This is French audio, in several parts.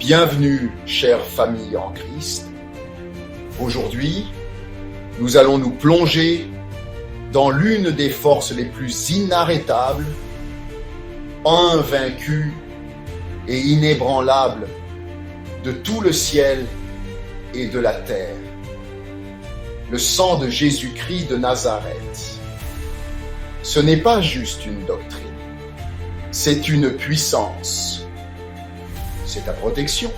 Bienvenue, chère famille en Christ. Aujourd'hui, nous allons nous plonger dans l'une des forces les plus inarrêtables, invaincue et inébranlable de tout le ciel et de la terre. Le sang de Jésus-Christ de Nazareth. Ce n'est pas juste une doctrine, c'est une puissance. C'est ta protection.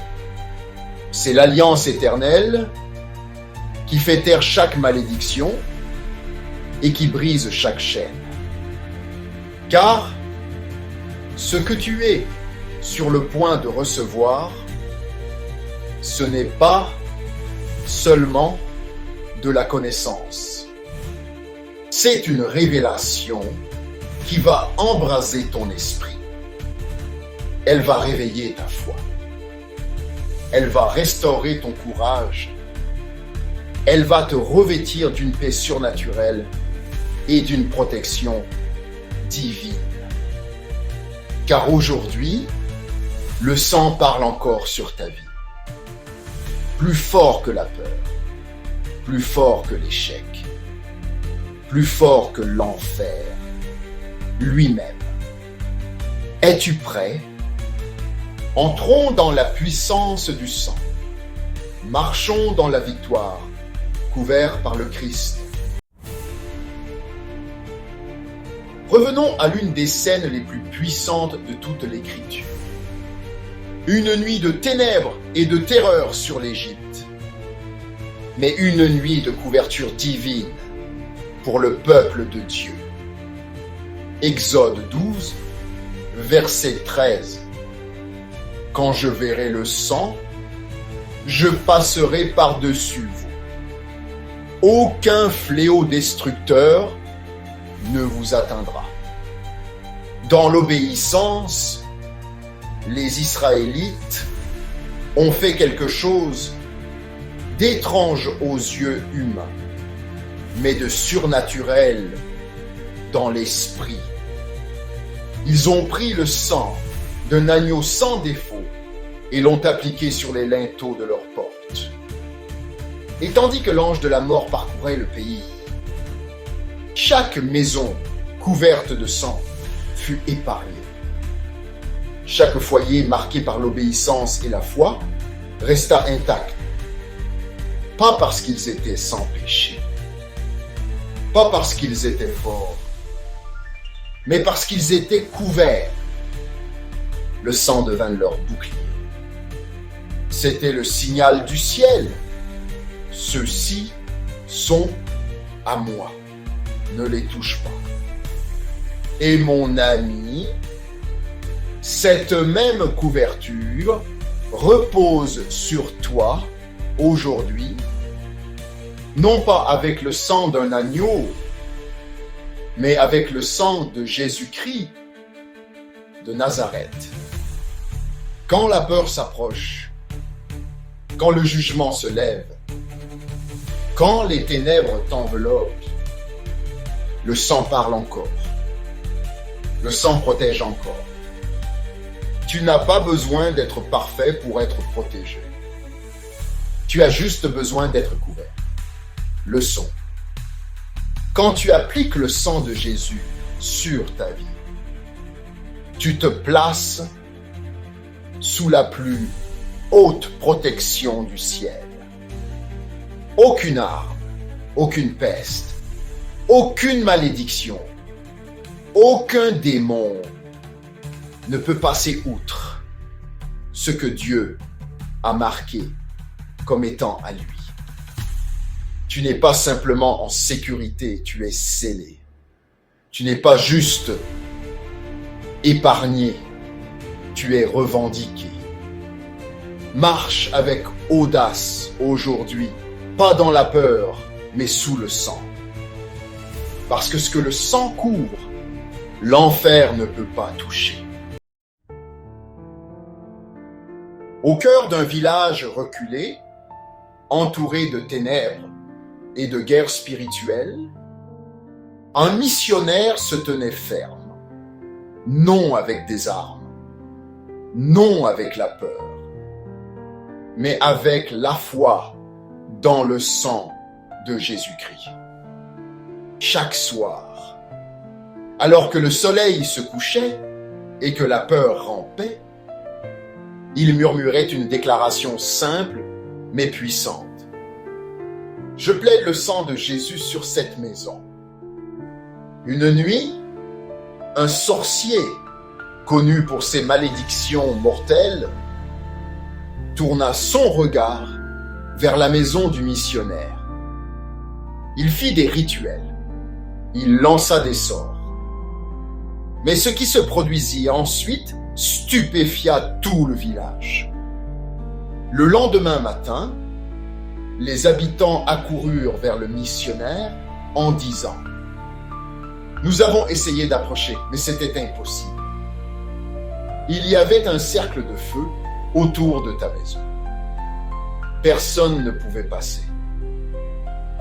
C'est l'alliance éternelle qui fait taire chaque malédiction et qui brise chaque chaîne. Car ce que tu es sur le point de recevoir, ce n'est pas seulement de la connaissance. C'est une révélation qui va embraser ton esprit. Elle va réveiller ta foi. Elle va restaurer ton courage. Elle va te revêtir d'une paix surnaturelle et d'une protection divine. Car aujourd'hui, le sang parle encore sur ta vie. Plus fort que la peur, plus fort que l'échec, plus fort que l'enfer lui-même. Es-tu prêt? Entrons dans la puissance du sang. Marchons dans la victoire, couverts par le Christ. Revenons à l'une des scènes les plus puissantes de toute l'Écriture. Une nuit de ténèbres et de terreur sur l'Égypte, mais une nuit de couverture divine pour le peuple de Dieu. Exode 12, verset 13. Quand je verrai le sang, je passerai par-dessus vous. Aucun fléau destructeur ne vous atteindra. Dans l'obéissance, les Israélites ont fait quelque chose d'étrange aux yeux humains, mais de surnaturel dans l'esprit. Ils ont pris le sang d'un agneau sans défaut et l'ont appliqué sur les linteaux de leurs portes. Et tandis que l'ange de la mort parcourait le pays, chaque maison couverte de sang fut épargnée. Chaque foyer marqué par l'obéissance et la foi resta intact. Pas parce qu'ils étaient sans péché, pas parce qu'ils étaient forts, mais parce qu'ils étaient couverts. Le sang devint leur bouclier. C'était le signal du ciel. Ceux-ci sont à moi. Ne les touche pas. Et mon ami, cette même couverture repose sur toi aujourd'hui, non pas avec le sang d'un agneau, mais avec le sang de Jésus-Christ de Nazareth. Quand la peur s'approche, quand le jugement se lève, quand les ténèbres t'enveloppent, le sang parle encore. Le sang protège encore. Tu n'as pas besoin d'être parfait pour être protégé. Tu as juste besoin d'être couvert. Leçon. Quand tu appliques le sang de Jésus sur ta vie, tu te places sous la plus haute protection du ciel. Aucune arme, aucune peste, aucune malédiction, aucun démon ne peut passer outre ce que Dieu a marqué comme étant à lui. Tu n'es pas simplement en sécurité, tu es scellé. Tu n'es pas juste épargné, tu es revendiqué. Marche avec audace aujourd'hui, pas dans la peur, mais sous le sang. Parce que ce que le sang couvre, l'enfer ne peut pas toucher. Au cœur d'un village reculé, entouré de ténèbres et de guerres spirituelles, un missionnaire se tenait ferme, non avec des armes, non avec la peur, mais avec la foi dans le sang de Jésus-Christ. Chaque soir, alors que le soleil se couchait et que la peur rampait, il murmurait une déclaration simple mais puissante. Je plaide le sang de Jésus sur cette maison. Une nuit, un sorcier, connu pour ses malédictions mortelles, tourna son regard vers la maison du missionnaire. Il fit des rituels. Il lança des sorts. Mais ce qui se produisit ensuite stupéfia tout le village. Le lendemain matin, les habitants accoururent vers le missionnaire en disant « Nous avons essayé d'approcher, mais c'était impossible. Il y avait un cercle de feu autour de ta maison. Personne ne pouvait passer.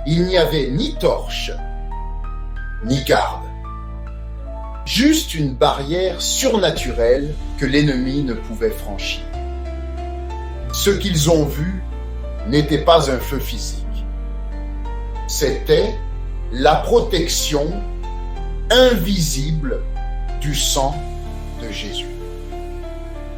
Il n'y avait ni torche, ni garde. Juste une barrière surnaturelle que l'ennemi ne pouvait franchir. Ce qu'ils ont vu n'était pas un feu physique. C'était la protection invisible du sang de Jésus.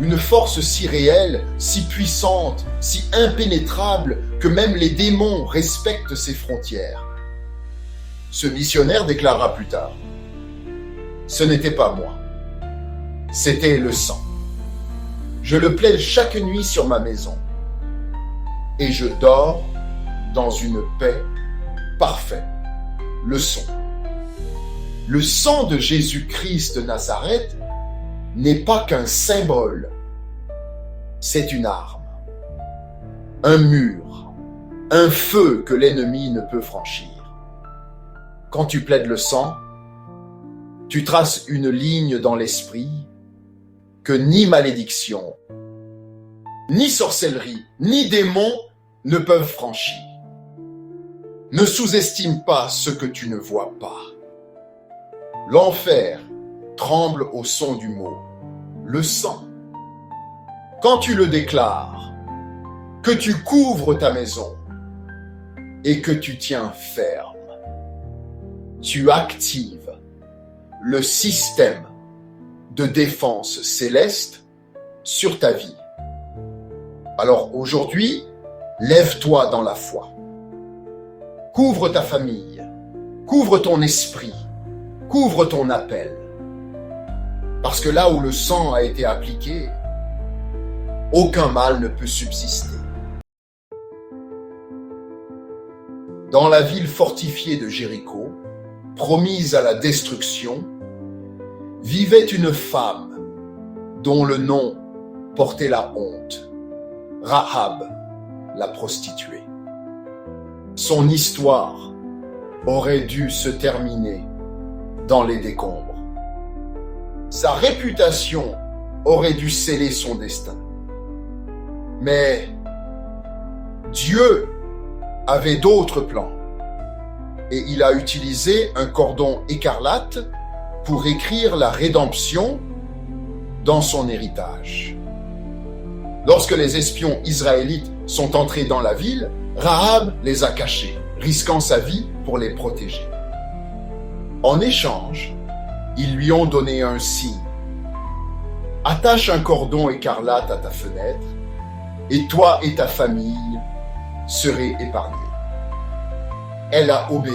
Une force si réelle, si puissante, si impénétrable que même les démons respectent ses frontières. Ce missionnaire déclara plus tard « Ce n'était pas moi, c'était le sang. Je le plaide chaque nuit sur ma maison et je dors dans une paix parfaite. Leçon. Le sang de Jésus-Christ de Nazareth n'est pas qu'un symbole, c'est une arme, un mur, un feu que l'ennemi ne peut franchir. Quand tu plaides le sang, tu traces une ligne dans l'esprit que ni malédiction, ni sorcellerie, ni démon ne peuvent franchir. Ne sous-estime pas ce que tu ne vois pas. L'enfer tremble au son du mot, le sang. Quand tu le déclares, que tu couvres ta maison et que tu tiens ferme, tu actives le système de défense céleste sur ta vie. Alors aujourd'hui, lève-toi dans la foi. Couvre ta famille, couvre ton esprit, couvre ton appel. Parce que là où le sang a été appliqué, aucun mal ne peut subsister. Dans la ville fortifiée de Jéricho, promise à la destruction, vivait une femme dont le nom portait la honte, Rahab, la prostituée. Son histoire aurait dû se terminer dans les décombres. Sa réputation aurait dû sceller son destin. Mais Dieu avait d'autres plans et il a utilisé un cordon écarlate pour écrire la rédemption dans son héritage. Lorsque les espions israélites sont entrés dans la ville, Rahab les a cachés, risquant sa vie pour les protéger. En échange, ils lui ont donné un signe. Attache un cordon écarlate à ta fenêtre, et toi et ta famille serez épargnés. Elle a obéi.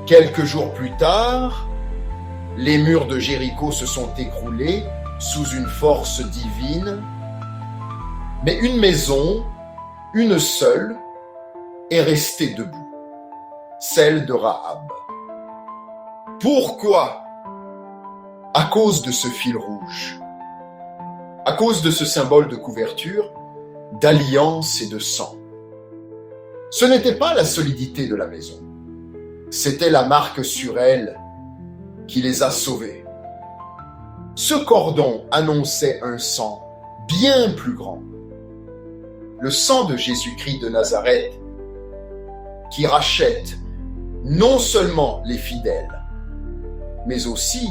Quelques jours plus tard, les murs de Jéricho se sont écroulés sous une force divine, mais une maison, une seule, est restée debout, celle de Rahab. Pourquoi? À cause de ce fil rouge, à cause de ce symbole de couverture, d'alliance et de sang. Ce n'était pas la solidité de la maison, c'était la marque sur elle qui les a sauvés. Ce cordon annonçait un sang bien plus grand, le sang de Jésus-Christ de Nazareth, qui rachète non seulement les fidèles, mais aussi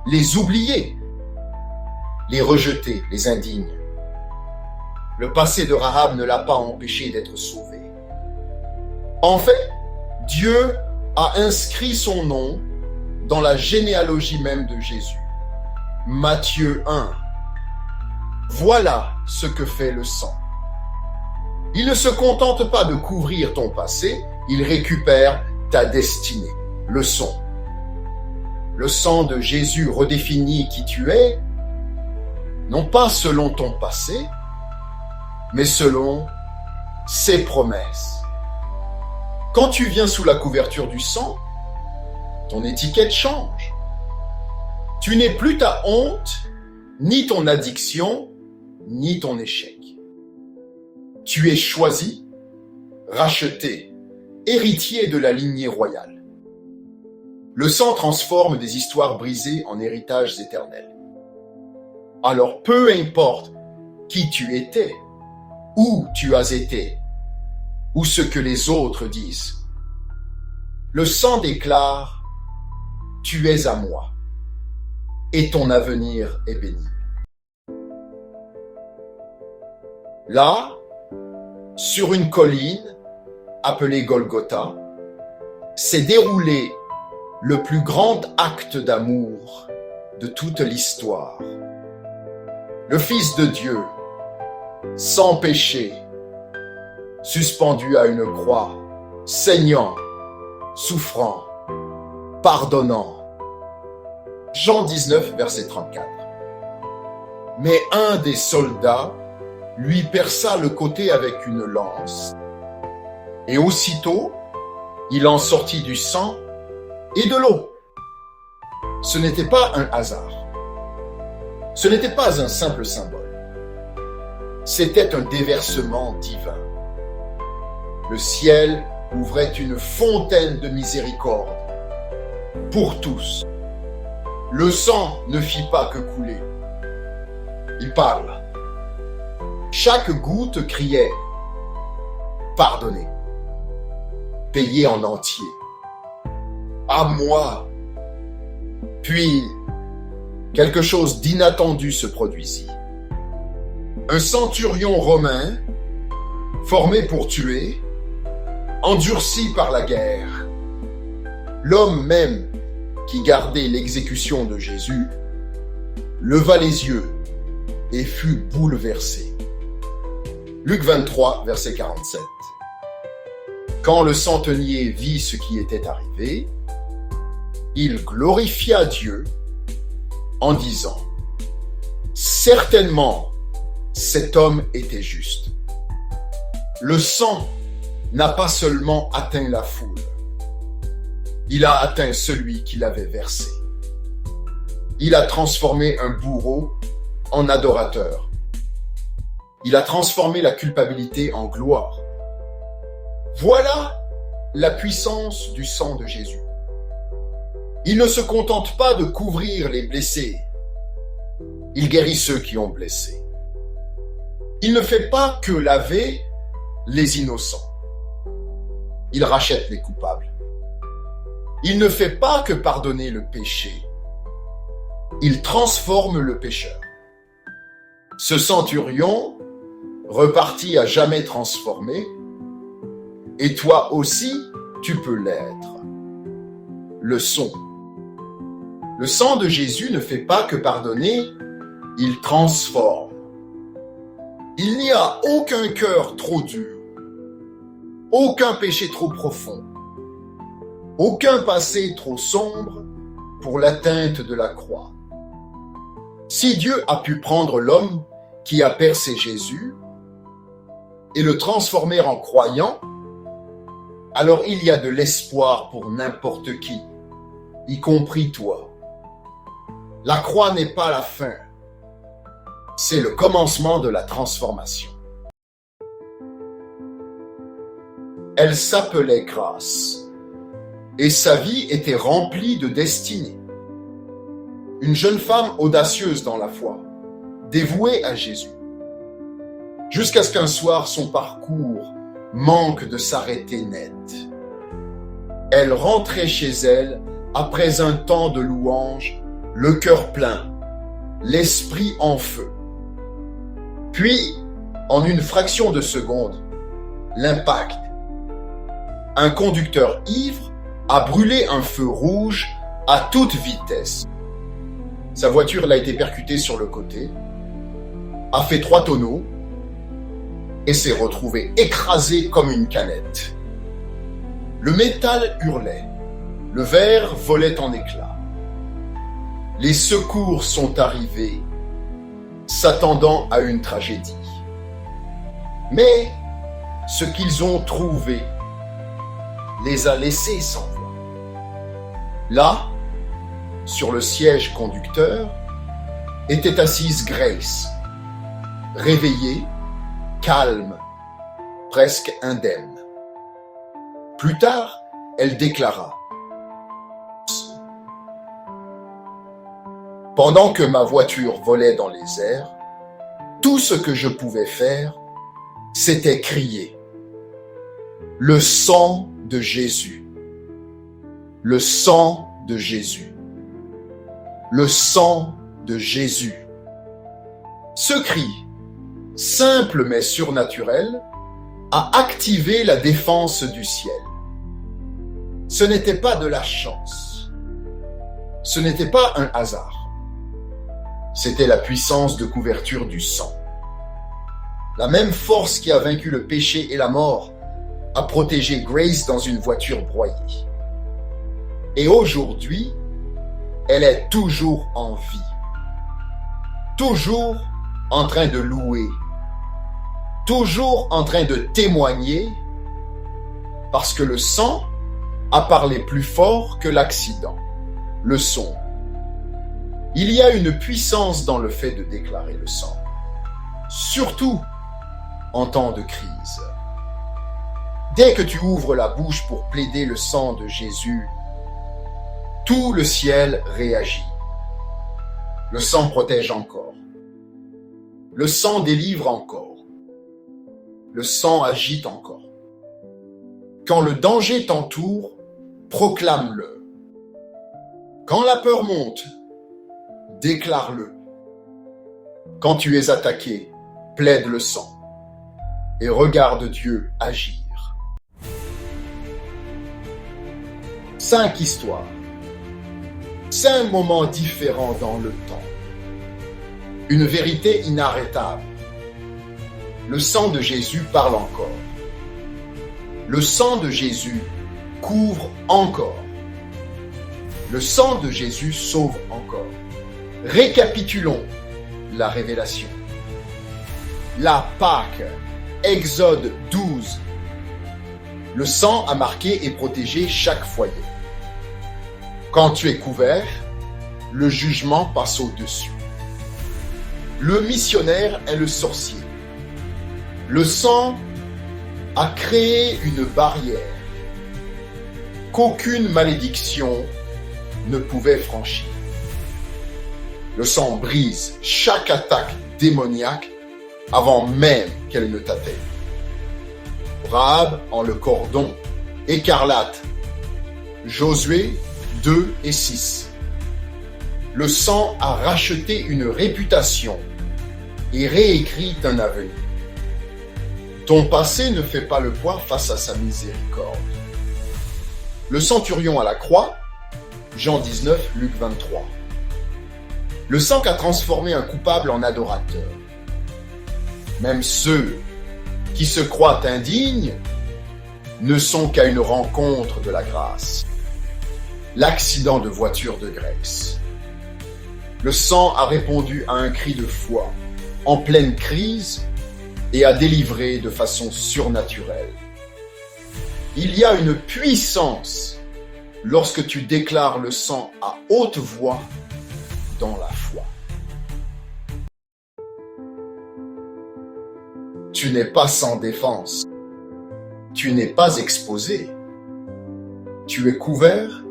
les oubliés, les rejetés, les indignes. le passé de Rahab ne l'a pas empêché d'être sauvé. En fait, Dieu a inscrit son nom dans la généalogie même de Jésus. Matthieu 1. Voilà ce que fait le sang. Il ne se contente pas de couvrir ton passé, il récupère ta destinée, le sang. Le sang de Jésus redéfinit qui tu es, non pas selon ton passé, mais selon ses promesses. Quand tu viens sous la couverture du sang, ton étiquette change. Tu n'es plus ta honte, ni ton addiction, ni ton échec. Tu es choisi, racheté, héritier de la lignée royale. Le sang transforme des histoires brisées en héritages éternels. Alors peu importe qui tu étais, où tu as été, ou ce que les autres disent, le sang déclare « Tu es à moi » et ton avenir est béni. Là, sur une colline appelée Golgotha, s'est déroulé le plus grand acte d'amour de toute l'histoire. Le Fils de Dieu, sans péché, suspendu à une croix, saignant, souffrant, pardonnant. Jean 19, verset 34. Mais un des soldats lui perça le côté avec une lance. Et aussitôt, il en sortit du sang et de l'eau. Ce n'était pas un hasard. Ce n'était pas un simple symbole. C'était un déversement divin. Le ciel ouvrait une fontaine de miséricorde pour tous. Le sang ne fit pas que couler. Il parle. Chaque goutte criait « Pardonnez ». Payé en entier. À moi. Puis, quelque chose d'inattendu se produisit. Un centurion romain, formé pour tuer, endurci par la guerre, l'homme même qui gardait l'exécution de Jésus, leva les yeux et fut bouleversé. Luc 23, verset 47. Quand le centenier vit ce qui était arrivé, il glorifia Dieu en disant « Certainement, cet homme était juste. Le sang n'a pas seulement atteint la foule, il a atteint celui qui l'avait versé. Il a transformé un bourreau en adorateur. Il a transformé la culpabilité en gloire. Voilà la puissance du sang de Jésus. Il ne se contente pas de couvrir les blessés. Il guérit ceux qui ont blessé. Il ne fait pas que laver les innocents. Il rachète les coupables. Il ne fait pas que pardonner le péché. Il transforme le pécheur. Ce centurion repartit à jamais transformé, et toi aussi, tu peux l'être. Le sang. Le sang de Jésus ne fait pas que pardonner, il transforme. Il n'y a aucun cœur trop dur, aucun péché trop profond, aucun passé trop sombre pour l'atteinte de la croix. Si Dieu a pu prendre l'homme qui a percé Jésus et le transformer en croyant, alors il y a de l'espoir pour n'importe qui, y compris toi. La croix n'est pas la fin, c'est le commencement de la transformation. Elle s'appelait grâce, et sa vie était remplie de destinée. Une jeune femme audacieuse dans la foi, dévouée à Jésus. Jusqu'à ce qu'un soir, son parcours manque de s'arrêter net. Elle rentrait chez elle après un temps de louange, le cœur plein, l'esprit en feu. Puis, En une fraction de seconde, l'impact. Un conducteur ivre a brûlé un feu rouge à toute vitesse. Sa voiture l'a été percutée sur le côté, a fait 3 tonneaux et s'est retrouvé écrasé comme une canette. Le métal hurlait, le verre volait en éclats. Les secours sont arrivés, s'attendant à une tragédie. Mais ce qu'ils ont trouvé les a laissés sans voix. Là, sur le siège conducteur, était assise Grace, réveillée, calme, presque indemne. Plus tard, elle déclara: « Pendant que ma voiture volait dans les airs, tout ce que je pouvais faire, c'était crier: le sang de Jésus, le sang de Jésus, le sang de Jésus. » Ce cri, simple mais surnaturel, a activé la défense du ciel. Ce n'était pas de la chance. Ce n'était pas un hasard. C'était la puissance de couverture du sang. La même force qui a vaincu le péché et la mort a protégé Grace dans une voiture broyée. Et aujourd'hui, elle est toujours en vie. Toujours en train de louer. Toujours en train de témoigner, parce que le sang a parlé plus fort que l'accident, le son. Il y a une puissance dans le fait de déclarer le sang, surtout en temps de crise. Dès que tu ouvres la bouche pour plaider le sang de Jésus, tout le ciel réagit. Le sang protège encore. Le sang délivre encore. Le sang agite encore. Quand le danger t'entoure, proclame-le. Quand la peur monte, déclare-le. Quand tu es attaqué, plaide le sang et regarde Dieu agir. 5 histoires. 5 moments différents dans le temps. Une vérité inarrêtable. Le sang de Jésus parle encore. Le sang de Jésus couvre encore. Le sang de Jésus sauve encore. Récapitulons la révélation. La Pâque, Exode 12. Le sang a marqué et protégé chaque foyer. Quand tu es couvert, le jugement passe au-dessus. Le missionnaire est le sorcier. Le sang a créé une barrière qu'aucune malédiction ne pouvait franchir. Le sang brise chaque attaque démoniaque avant même qu'elle ne t'atteigne. Rahab en le cordon écarlate. Josué 2 et 6. Le sang a racheté une réputation et réécrit un avenir. Ton passé ne fait pas le poids face à sa miséricorde. Le centurion à la croix, Jean 19, Luc 23. Le sang a transformé un coupable en adorateur. Même ceux qui se croient indignes ne sont qu'à une rencontre de la grâce. L'accident de voiture de Grace. Le sang a répondu à un cri de foi en pleine crise et a délivré de façon surnaturelle. Il y a une puissance lorsque tu déclares le sang à haute voix dans la foi. Tu n'es pas sans défense. Tu n'es pas exposé. Tu es couvert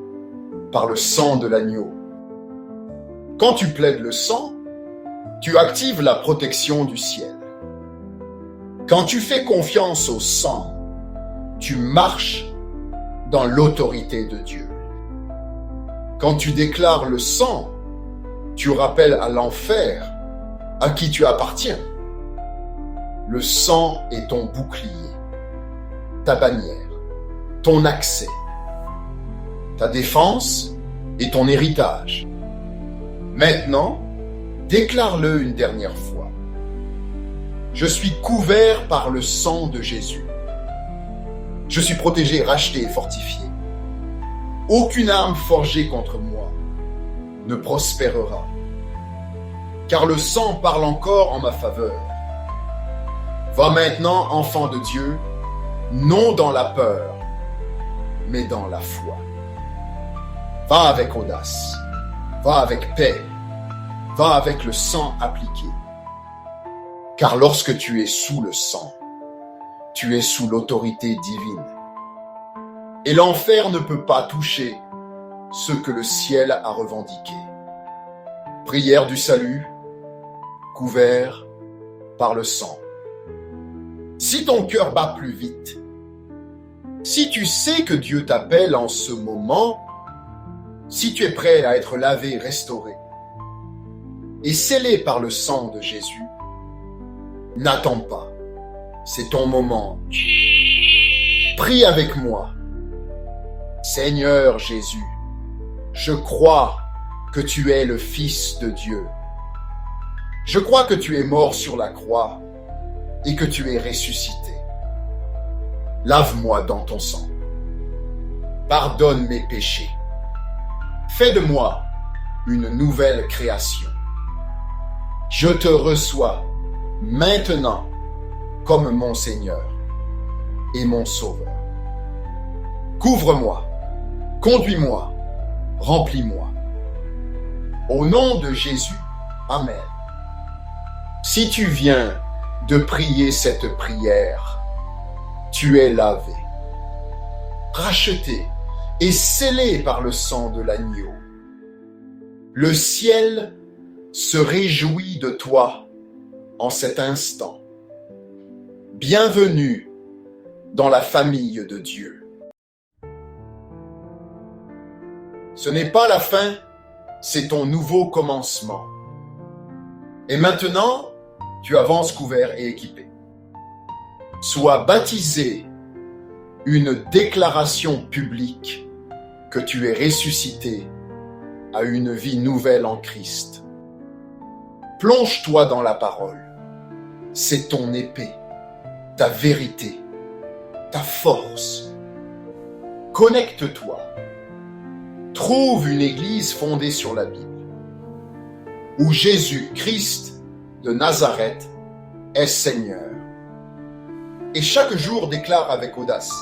par le sang de l'agneau. Quand tu plaides le sang, tu actives la protection du ciel. Quand tu fais confiance au sang, tu marches dans l'autorité de Dieu. Quand tu déclares le sang, tu rappelles à l'enfer à qui tu appartiens. Le sang est ton bouclier, ta bannière, ton accès, ta défense et ton héritage. Maintenant, déclare-le une dernière fois. Je suis couvert par le sang de Jésus. Je suis protégé, racheté et fortifié. Aucune arme forgée contre moi ne prospérera, car le sang parle encore en ma faveur. Va maintenant, enfant de Dieu, non dans la peur, mais dans la foi. Va avec audace, va avec paix, va avec le sang appliqué. Car lorsque tu es sous le sang, tu es sous l'autorité divine. Et l'enfer ne peut pas toucher ce que le ciel a revendiqué. Prière du salut, couvert par le sang. Si ton cœur bat plus vite, si tu sais que Dieu t'appelle en ce moment, si tu es prêt à être lavé, restauré et scellé par le sang de Jésus, n'attends pas, c'est ton moment. Prie avec moi. Seigneur Jésus, je crois que tu es le Fils de Dieu. Je crois que tu es mort sur la croix et que tu es ressuscité. Lave-moi dans ton sang. Pardonne mes péchés. Fais de moi une nouvelle création. Je te reçois maintenant comme mon Seigneur et mon Sauveur. Couvre-moi, conduis-moi, remplis-moi. Au nom de Jésus, Amen. Si tu viens de prier cette prière, tu es lavé, racheté et scellé par le sang de l'agneau. Le ciel se réjouit de toi en cet instant. Bienvenue dans la famille de Dieu. Ce n'est pas la fin, c'est ton nouveau commencement. Et maintenant, tu avances couvert et équipé. Sois baptisé, une déclaration publique que tu es ressuscité à une vie nouvelle en Christ. Plonge-toi dans la parole. C'est ton épée, ta vérité, ta force. Connecte-toi. Trouve une église fondée sur la Bible, où Jésus-Christ de Nazareth est Seigneur. Et chaque jour déclare avec audace: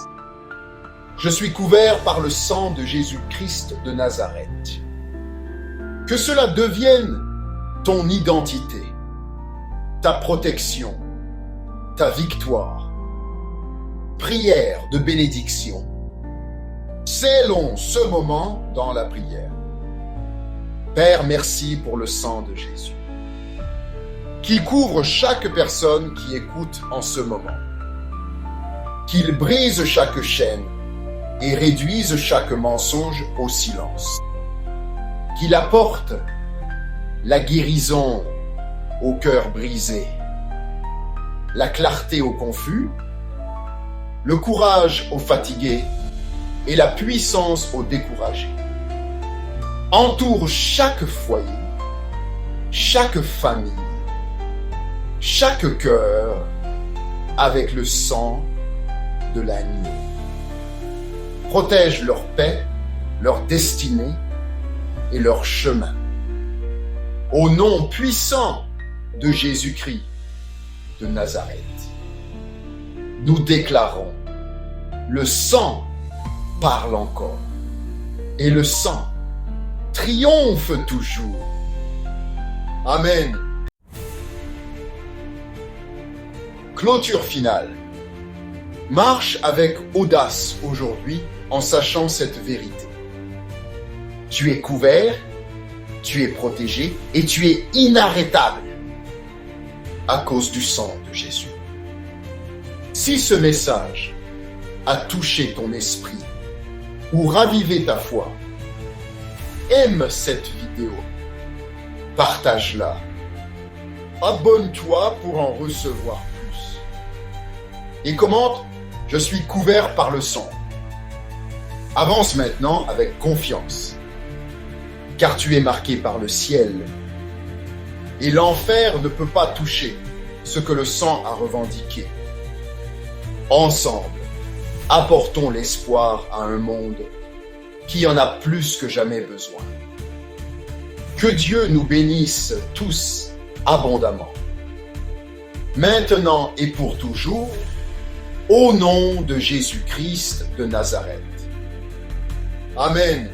je suis couvert par le sang de Jésus-Christ de Nazareth. Que cela devienne ton identité, ta protection, ta victoire. Prière de bénédiction. Scellons ce moment dans la prière. Père, merci pour le sang de Jésus, qu'il couvre chaque personne qui écoute en ce moment, qu'il brise chaque chaîne et réduise chaque mensonge au silence, qu'il apporte la guérison au cœur brisé, la clarté aux confus, le courage aux fatigués et la puissance aux découragés. Entoure chaque foyer, chaque famille, chaque cœur avec le sang de l'agneau. Protège leur paix, leur destinée et leur chemin. Au nom puissant de Jésus-Christ de Nazareth, nous déclarons: le sang parle encore et le sang triomphe toujours. Amen. Clôture finale. Marche avec audace aujourd'hui en sachant cette vérité. Tu es couvert, tu es protégé et tu es inarrêtable à cause du sang de Jésus. Si ce message a touché ton esprit ou ravivé ta foi, aime cette vidéo, partage-la, abonne-toi pour en recevoir plus. Il commente: je suis couvert par le sang. Avance maintenant avec confiance, car tu es marqué par le ciel. Et l'enfer ne peut pas toucher ce que le sang a revendiqué. Ensemble, apportons l'espoir à un monde qui en a plus que jamais besoin. Que Dieu nous bénisse tous abondamment, maintenant et pour toujours, au nom de Jésus-Christ de Nazareth. Amen.